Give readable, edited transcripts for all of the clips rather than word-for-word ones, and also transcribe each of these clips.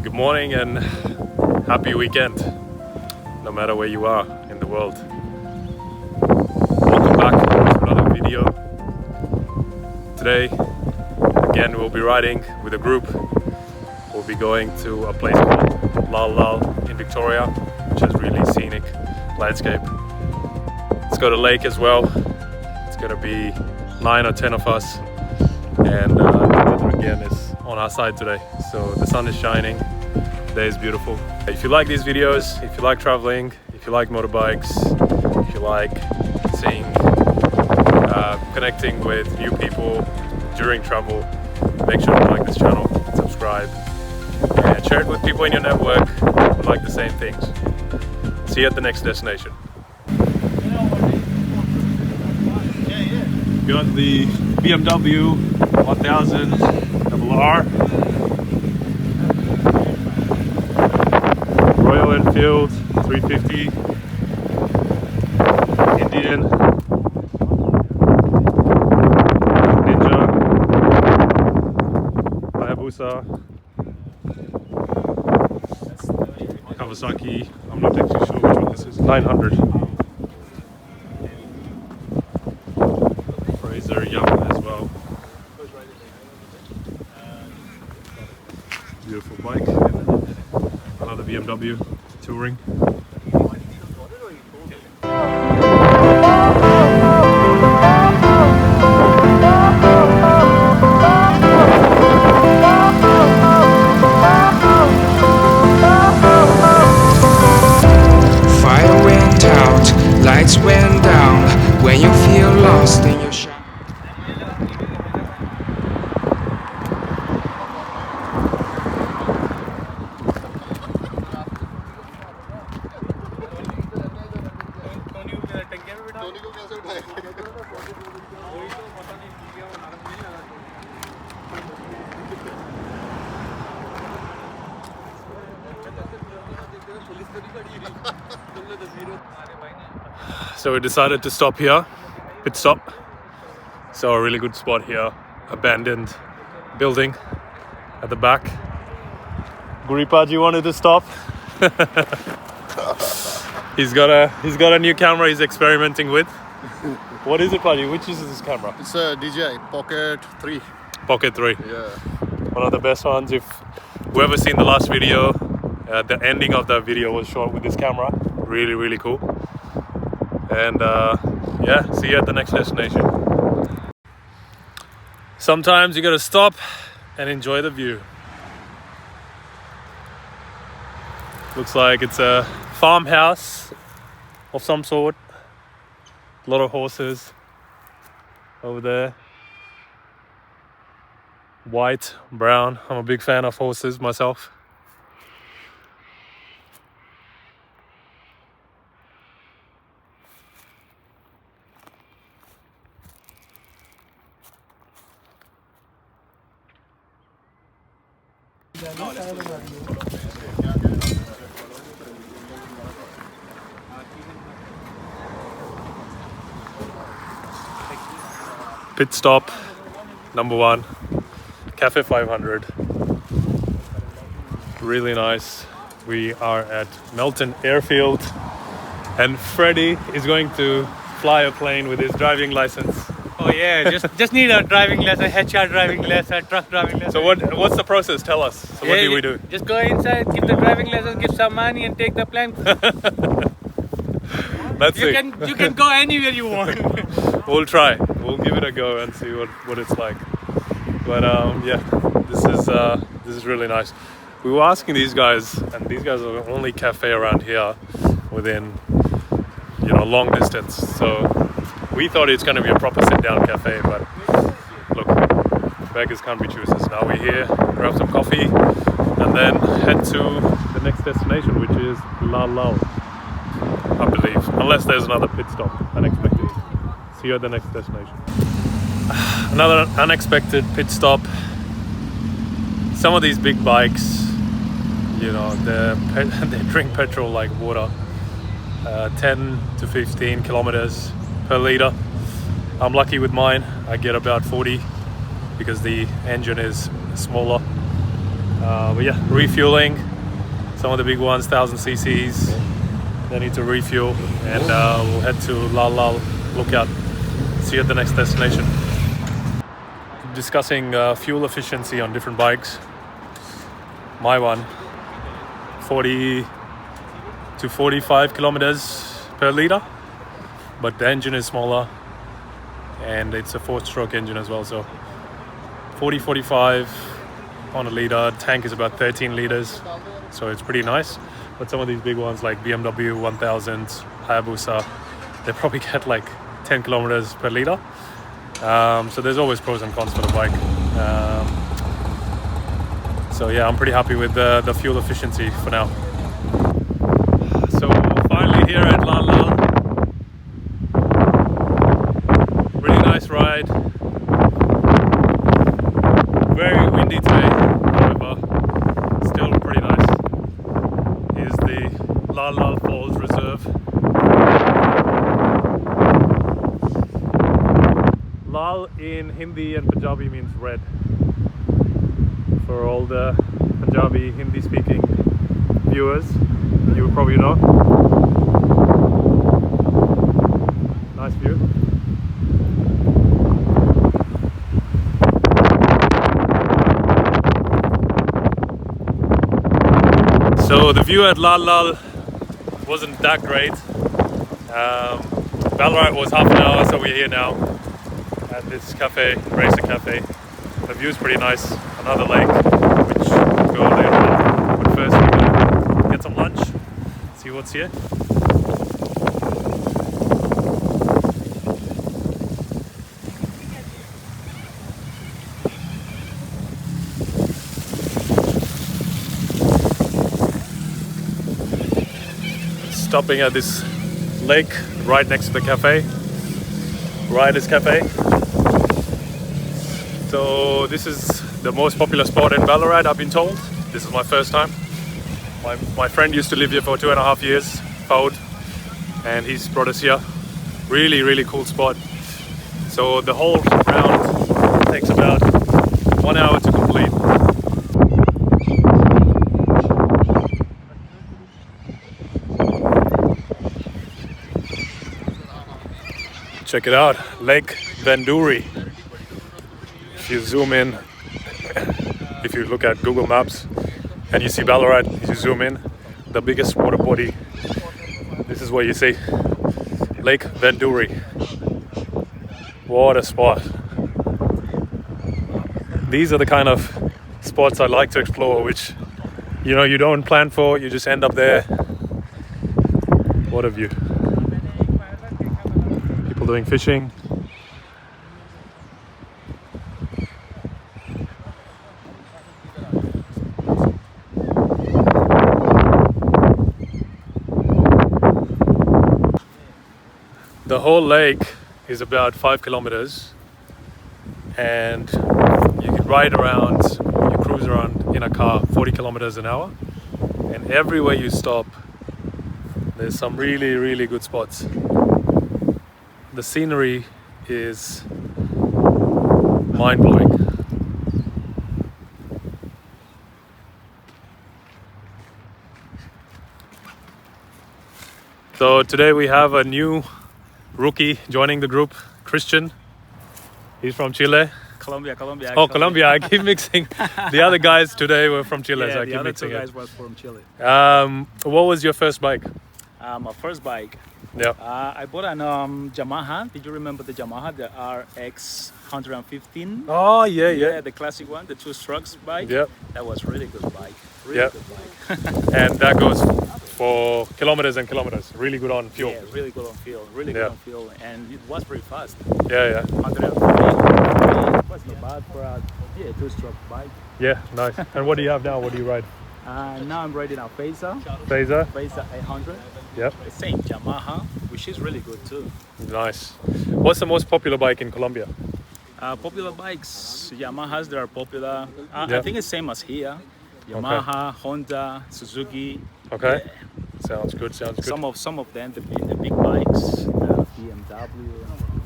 Good morning and happy weekend, no matter where you are in the world. Welcome back to another video. Today, again, we'll be riding with a group. We'll be going to a place called Lal Lal in Victoria, which has really scenic landscape. It's got a lake as well. It's gonna be 9 or 10 of us, and the weather again is on our side today. So the sun is shining, the day is beautiful. If you like these videos, if you like traveling, if you like motorbikes, if you like seeing, connecting with new people during travel, make sure to like this channel, subscribe, and share it with people in your network who like the same things. See you at the next destination. Got the BMW 1000 RR, Royal Enfield 350, Indian, Ninja, Hayabusa, Kawasaki. I'm not actually sure which one this is. 900. Fraser Young as well. Beautiful bike. Another BMW touring. Fire went out, lights went down. When you feel lost in your shadow. So we decided to stop here, pit stop. So a really good spot here, abandoned building at the back. Guripaji wanted to stop. He's got a new camera he's experimenting with. What is it, Paji? Which is this camera? It's a DJI Pocket 3. Pocket 3. Yeah. One of the best ones. If whoever's seen the last video, the ending of the video was shot with this camera. Really, really cool. And yeah, see you at the next destination. Sometimes you gotta stop and enjoy the view. Looks like it's a farmhouse of some sort. A lot of horses over there. White, brown. I'm a big fan of horses myself. Pit stop number 1, Cafe 500. Really nice. We are at Melton Airfield, and Freddie is going to fly a plane with his driving license. Oh yeah, just need a driving lesson, HR driving lesson, truck driving lesson. So what's the process? Tell us. So what do we do? Just go inside, give the driving lesson, give some money, and take the plane. That's it. You can go anywhere you want. We'll try. We'll give it a go and see what it's like. But yeah, this is really nice. We were asking these guys, and these guys are the only cafe around here within, long distance. So we thought it's going to be a proper sit-down cafe, but look, beggars can't be choosers. Now we're here, grab some coffee, and then head to the next destination, which is Lal Lal, I believe, unless there's another pit stop unexpected. See you at the next destination. Another unexpected pit stop. Some of these big bikes, they drink petrol like water. 10 to 15 kilometers per liter. I'm lucky with mine. I get about 40 because the engine is smaller. But yeah, refueling. Some of the big ones, 1000 cc's. They need to refuel, and we'll head to Lal Lal Lookout. See you at the next destination. Discussing fuel efficiency on different bikes. My one, 40 to 45 kilometers per liter, but the engine is smaller and it's a 4-stroke engine as well, so 40-45 on a liter. Tank is about 13 liters, so it's pretty nice. But some of these big ones like BMW 1000, Hayabusa, they probably get like 10 kilometers per liter. So there's always pros and cons for the bike. So yeah, I'm pretty happy with the fuel efficiency for now. So finally here at Lal Lal. Really nice ride. Very windy today, however, still pretty nice. Here's the Lal Lal Falls Reserve. Lal in Hindi and Punjabi means red. For all the Punjabi Hindi speaking viewers, you would probably know. Nice view. So the view at Lal Lal wasn't that great. Ballarat was half an hour, so we're here now at this cafe, Racer Cafe. The view is pretty nice. Another lake, which we'll go later on. But first we're gonna get some lunch, see what's here. Stopping at this lake right next to the cafe, Riders Cafe. So this is the most popular spot in Ballarat, I've been told. This is my first time. My friend used to live here for 2.5 years, Faud, and he's brought us here. Really, really cool spot. So the whole round takes about 1 hour to complete. Check it out, Lake Venduri. If you zoom in, if you look at Google Maps and you see Ballarat, if you zoom in, the biggest water body, this is what you see, Lake Venduri. What a spot. These are the kind of spots I like to explore, which, you know, you don't plan for, you just end up there. What a view. People doing fishing. The whole lake is about 5 kilometers, and you can ride around, you cruise around in a car 40 kilometers an hour, and everywhere you stop there's some really, really good spots. The scenery is mind-blowing. So today we have a new rookie joining the group, Christian. He's from Chile. Colombia. Oh, Colombia. I keep mixing. The other guys today were from Chile, Yeah, so I the keep other mixing two it. guys was from Chile. What was your first bike? My first bike. Yeah. I bought an Yamaha. Did you remember the Yamaha, the RX 115? Oh, yeah. The classic one, the 2-strokes bike. Yeah. That was really good bike. Yeah. Good bike. And that goes for kilometers and kilometers. Really good on fuel. Yeah, really good on fuel. Really Yeah. good on fuel, and it was pretty fast. Yeah. 150. Was not bad for a 2-stroke bike. Yeah, nice. And what do you have now? What do you ride? Now I'm riding a Phaser. Phaser? Phaser 800. Yep. The same Yamaha, which is really good too. Nice. What's the most popular bike in Colombia? Popular bikes, Yamahas that are popular. Yeah. I think it's same as here. Yamaha, Honda, Suzuki. Okay. Yeah. Sounds good. Some of them, the big bikes, the BMW,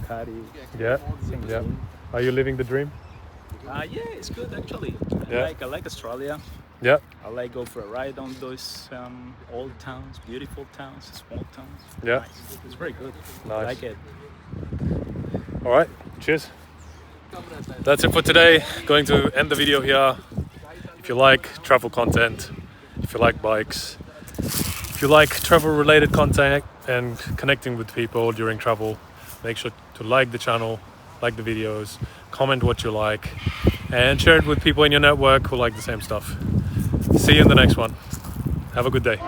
Ducati. Yeah. Same Yeah. thing. Are you living the dream? Yeah, it's good actually. Yeah. I like Australia. Yeah. I like go for a ride on those old towns, beautiful towns, small towns. Yeah. Nice. It's very good. I Nice. like it. All right, cheers. That's it for today. Going to end the video here. If you like travel content, if you like bikes, if you like travel related content and connecting with people during travel, make sure to like the channel, like the videos, comment what you like, and share it with people in your network who like the same stuff. See you in the next one. Have a good day.